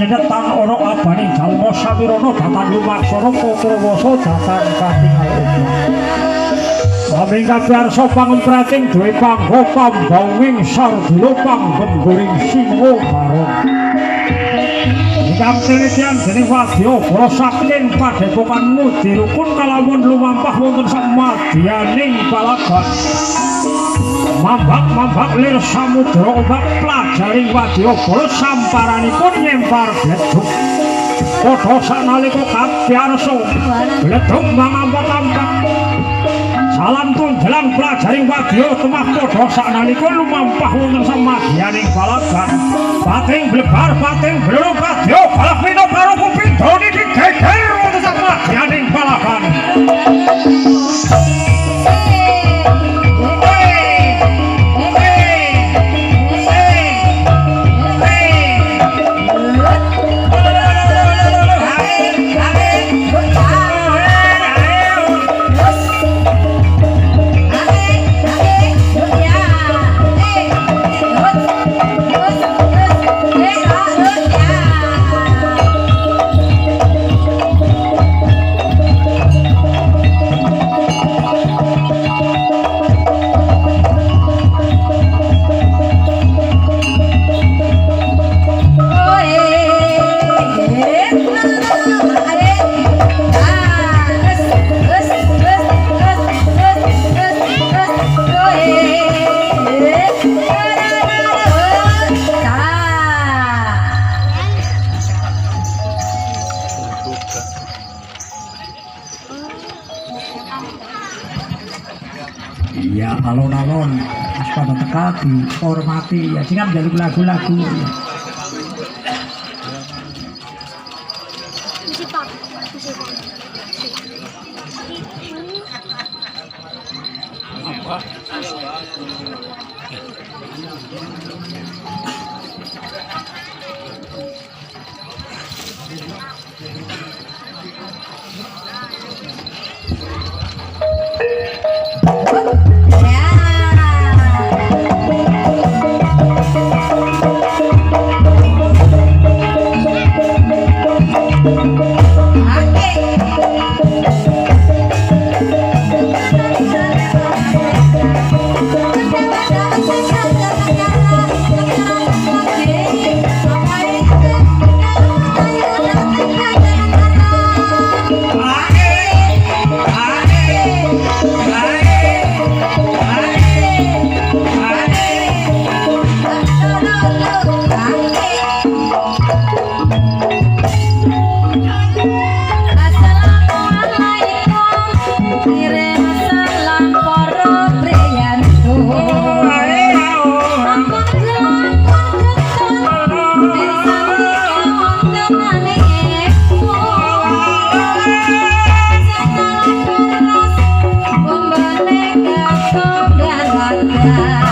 Nyetan ora abane jalma samirana datan lumaksana Kakrawasa datan katingal umum. Aming kabiarsa pangemprating duwe panggo pambawing sardula panggembering singa barong. Ingkang telitian dening Wadyabala saking Padepokan Mudi rukun kalamun lumampah wonten samadyaning palagan. Mambak-mambak lir samudra ombak plajaring Wadyabala samparanipun nyempar bledug. Padha sanalika kabiarsa bledug mangampak-ampak. Salantun dalang plajaring Wadya temah padha sanalika lumampah wonten samadyaning palagan. Pating blebar pating blurung Wadya balapina karo kupindhane digeger wonten samadyaning palagan. Ya alon-alon pada teka dihormati ya sehingga menjadi lagu-lagu Wah,